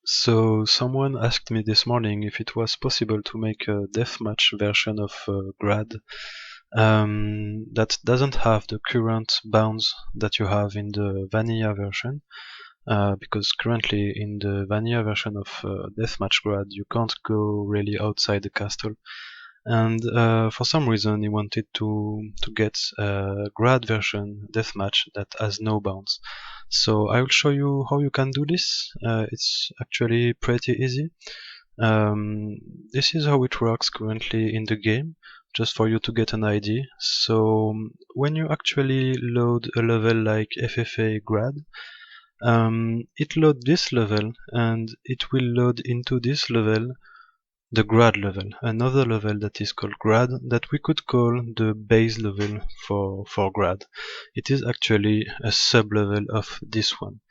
So someone asked me this morning if it was possible to make a deathmatch version of Grad that doesn't have the current bounds that you have in the vanilla version, because currently in the vanilla version of Deathmatch Grad you can't go really outside the castle, and for some reason he wanted to get a Grad version Deathmatch that has no bounds. So I will show you how you can do this. It's actually pretty easy. This is how it works currently in the game, just for you to get an idea. So when you actually load a level like FFA Grad, it loads this level and it will load into this level the Grad level, another level that is called Grad, that we could call the base level for Grad. It is actually a sub-level of this one.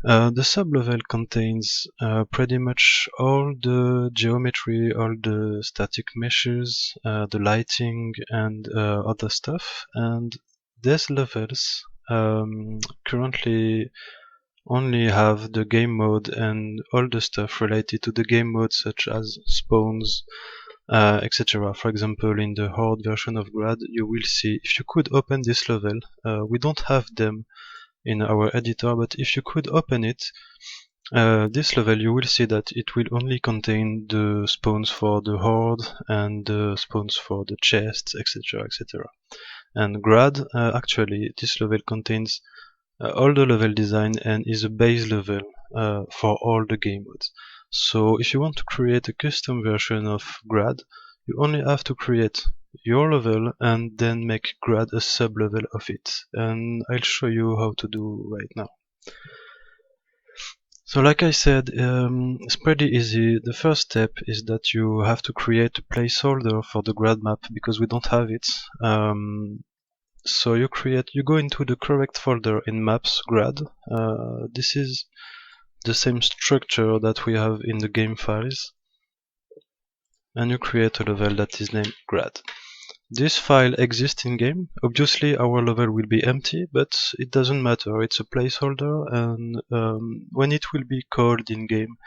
The sublevel contains pretty much all the geometry, all the static meshes, the lighting, and other stuff. And these levels currently only have the game mode and all the stuff related to the game mode, such as spawns, etc. For example, in the Horde version of Grad, you will see if you could open this level, we don't have them in our editor, but if you could open it, this level, you will see that it will only contain the spawns for the horde and the spawns for the chests, etc, etc. And Grad, actually, this level contains all the level design and is a base level for all the game modes. So if you want to create a custom version of Grad, you only have to create your level and then make Grad a sub-level of it. And I'll show you how to do right now. So like I said, it's pretty easy. The first step is that you have to create a placeholder for the Grad map because we don't have it. So you go into the correct folder in maps Grad. This is the same structure that we have in the game files. And you create a level that is named Grad. This file exists in game. Obviously our level will be empty, but it doesn't matter. It's a placeholder, and when it will be called in game,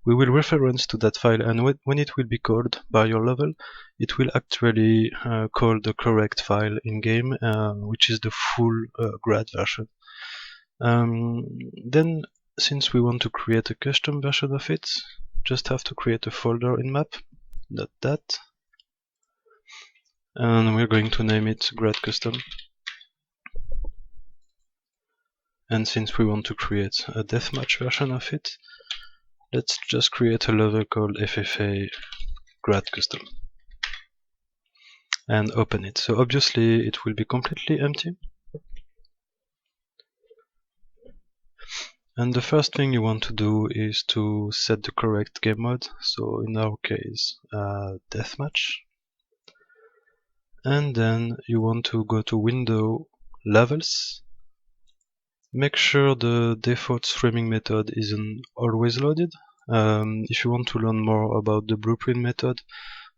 we will reference to that file, and when it will be called by your level, it will actually call the correct file in game, which is the full Grad version. Then, since we want to create a custom version of it, just have to create a folder in map, that, and we're going to name it Grad Custom. And since we want to create a deathmatch version of it, let's just create a level called FFA Grad Custom and open it. So obviously it will be completely empty. And the first thing you want to do is to set the correct game mode. So in our case, deathmatch. And then you want to go to Window, Levels. Make sure the default streaming method isn't always loaded. If you want to learn more about the blueprint method,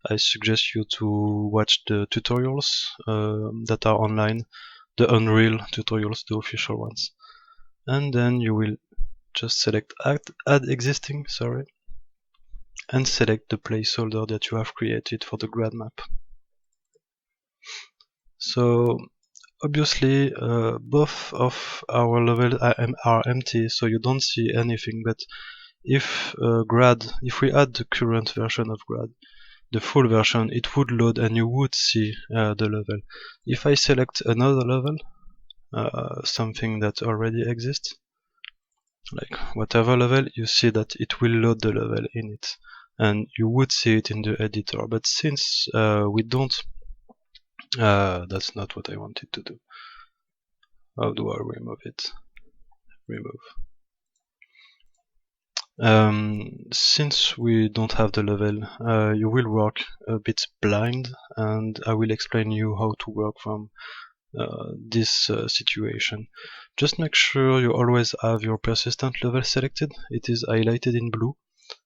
I suggest you to watch the tutorials that are online, the Unreal tutorials, the official ones. And then you will just select add existing, and select the placeholder that you have created for the Grad map. So obviously both of our levels are empty, so you don't see anything, but if we add the current version of Grad, the full version, it would load and you would see the level. If I select another level, something that already exists, like whatever level, you see that it will load the level in it, and you would see it in the editor. But since we don't, that's not what I wanted to do. How do I remove it? Remove. Since we don't have the level, you will work a bit blind, and I will explain you how to work from this situation. Just make sure you always have your persistent level selected. It is highlighted in blue.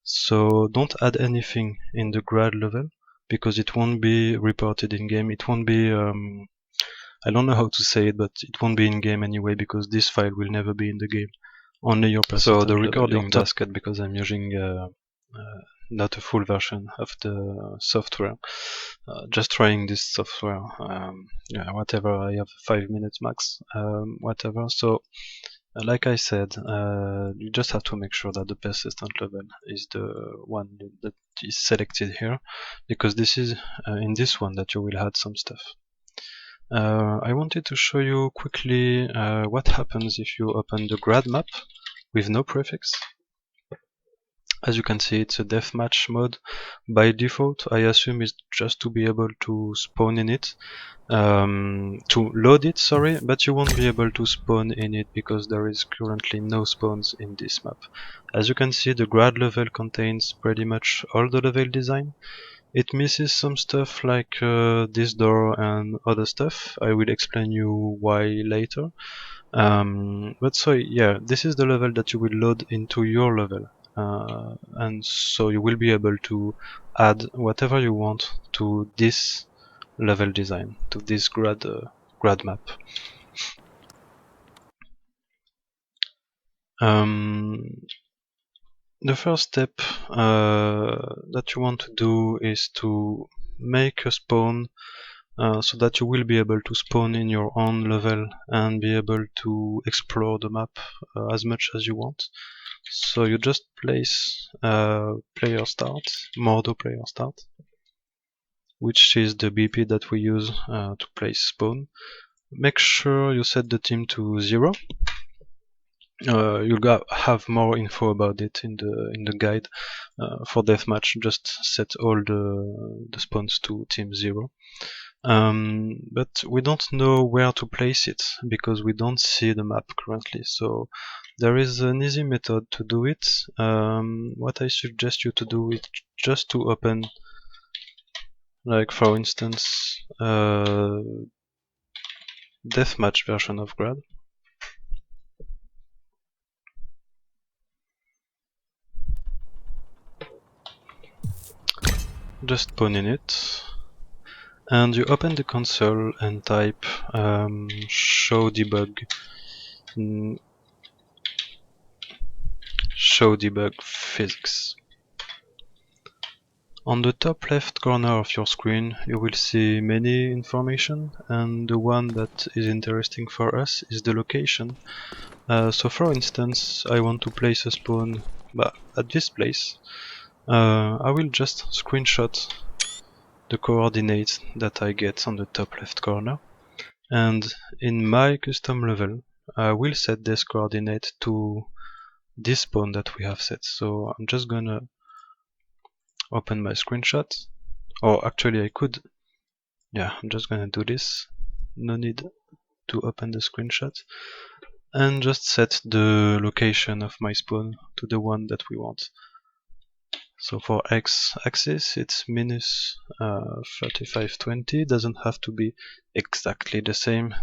So don't add anything in the Grad level because it won't be reported in game. It won't be I don't know how to say it, but it won't be in game anyway because this file will never be in the game. Only your So the level, recording basket, because I'm using not a full version of the software, just trying this software. Yeah, whatever, I have 5 minutes max, whatever. So like I said, you just have to make sure that the persistent level is the one that is selected here, because this is in this one that you will add some stuff. I wanted to show you quickly what happens if you open the grad map with no prefix. As you can see, it's a deathmatch mode. By default, I assume it's just to be able to spawn in it, to load it, sorry, but you won't be able to spawn in it because there is currently no spawns in this map. As you can see, the grad level contains pretty much all the level design. It misses some stuff like this door and other stuff. I will explain you why later. But so yeah, this is the level that you will load into your level, and so you will be able to add whatever you want to this level design, to this grad map. The first step that you want to do is to make a spawn so that you will be able to spawn in your own level and be able to explore the map as much as you want. So you just place player start, Mordo player start, which is the BP that we use to place spawn. Make sure you set the team to 0. You'll have more info about it in the guide. For deathmatch, just set all the spawns to team 0. But we don't know where to place it because we don't see the map currently. So there is an easy method to do it. What I suggest you to do is just to open, like for instance, deathmatch version of Grad. Just spawn in it. And you open the console and type show debug physics. On the top left corner of your screen you will see many information, and the one that is interesting for us is the location. So for instance, I want to place a spawn at this place. I will just screenshot the coordinates that I get on the top left corner, and in my custom level I will set this coordinate to this spawn that we have set. So I'm just gonna open my screenshot, or actually I could, yeah, I'm just gonna do this, no need to open the screenshot, and just set the location of my spawn to the one that we want. So for x-axis it's minus 3520, doesn't have to be exactly the same.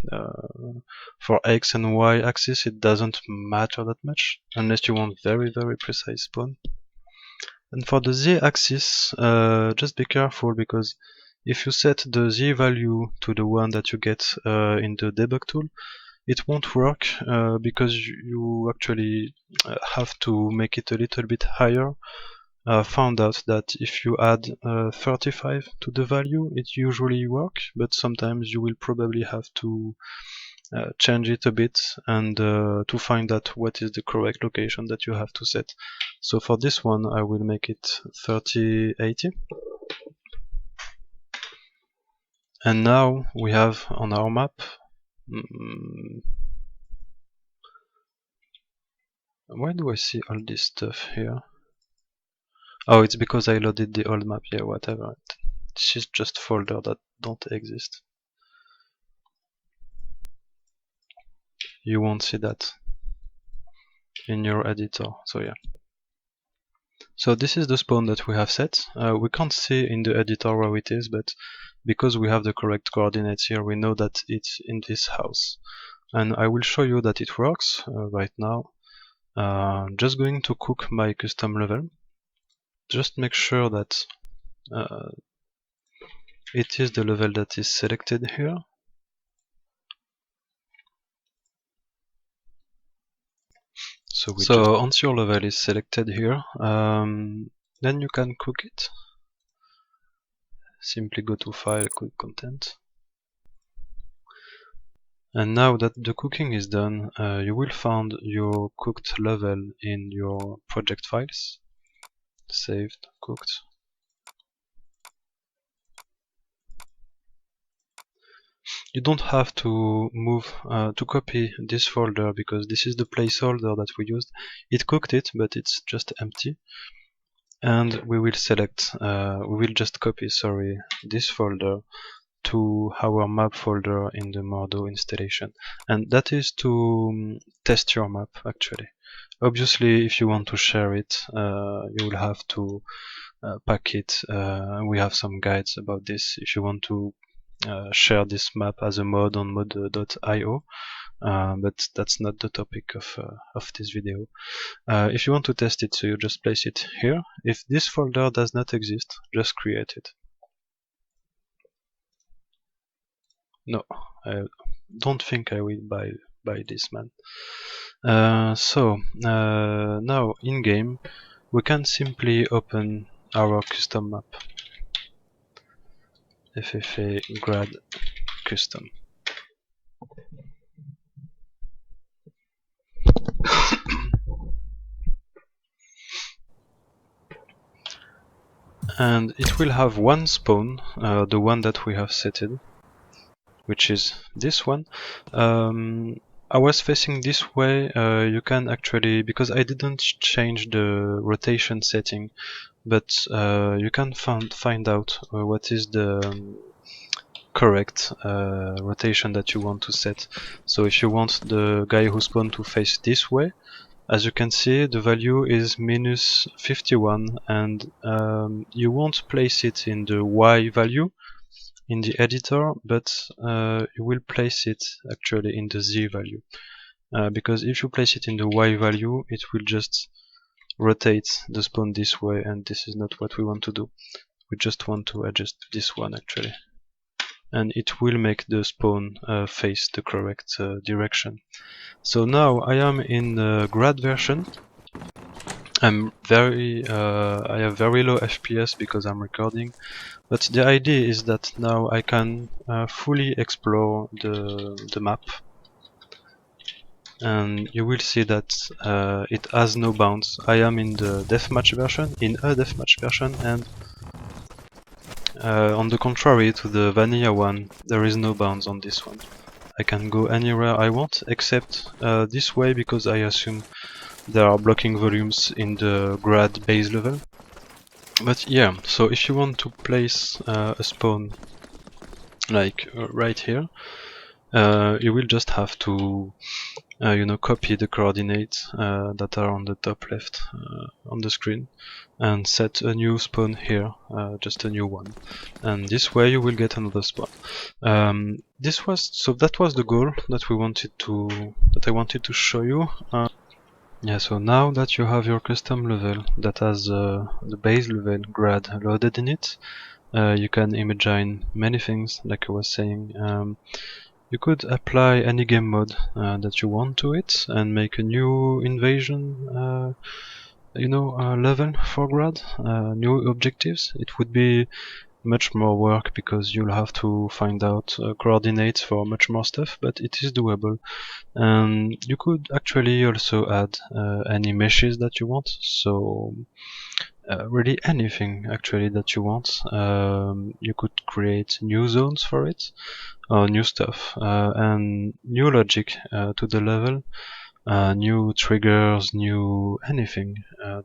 For x and y axis it doesn't matter that much, unless you want very precise spawn. And for the z axis, just be careful, because if you set the z value to the one that you get in the debug tool, it won't work because you actually have to make it a little bit higher. Found out that if you add 35 to the value, it usually works, but sometimes you will probably have to change it a bit and to find out what is the correct location that you have to set. So for this one I will make it 3080. And now we have on our map, why do I see all this stuff here? Oh, it's because I loaded the old map, yeah, whatever. This is just folder that don't exist. You won't see that in your editor, so yeah. So this is the spawn that we have set. We can't see in the editor where it is, but because we have the correct coordinates here, we know that it's in this house. And I will show you that it works right now. Just going to cook my custom level. Just make sure that it is the level that is selected here. So once your level is selected here, then you can cook it. Simply go to File, Cook Content. And now that the cooking is done, you will find your cooked level in your project files. Saved, cooked. You don't have to move to copy this folder because this is the placeholder that we used. It cooked it, but it's just empty. And we will select, we will just copy, sorry, this folder to our map folder in the Mordo installation. And that is to test your map actually. Obviously, if you want to share it, you will have to pack it. We have some guides about this. If you want to share this map as a mod on mod.io, but that's not the topic of this video. If you want to test it, so you just place it here. If this folder does not exist, just create it. No, I don't think I will buy this, man. Now in game we can simply open our custom map. FFA grad custom. And it will have one spawn, the one that we have setted, which is this one. I was facing this way. You can actually, because I didn't change the rotation setting, but you can find out what is the correct rotation that you want to set. So if you want the guy who spawned to face this way, as you can see, the value is minus 51, and you won't place it in the Y value in the editor, but you will place it actually in the Z value. Because if you place it in the Y value, it will just rotate the spawn this way, and this is not what we want to do. We just want to adjust this one actually. And it will make the spawn face the correct direction. So now I am in the grad version. I have very low FPS because I'm recording, but the idea is that now I can fully explore the map, and you will see that it has no bounds. I am in the deathmatch version, and on the contrary to the vanilla one, there is no bounds on this one. I can go anywhere I want, except this way, because I assume there are blocking volumes in the grad base level. But yeah, so if you want to place a spawn like right here, you will just have to copy the coordinates that are on the top left on the screen and set a new spawn here, just a new one, and this way you will get another spawn. That was the goal that I wanted to show you. Yeah, so now that you have your custom level that has the base level grad loaded in it, you can imagine many things, like I was saying. You could apply any game mode that you want to it and make a new invasion level for grad, new objectives. It would be much more work because you'll have to find out coordinates for much more stuff, but it is doable. And you could actually also add any meshes that you want, so really anything actually that you want. You could create new zones for it, new stuff, and new logic to the level, new triggers, new anything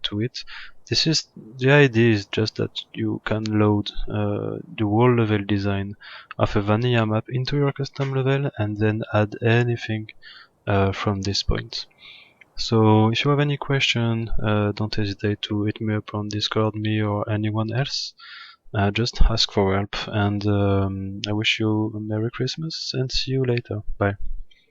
to it. The idea is just that you can load the whole level design of a vanilla map into your custom level and then add anything from this point. So if you have any question, don't hesitate to hit me up on Discord, me or anyone else. Just ask for help, and I wish you a Merry Christmas and see you later. Bye.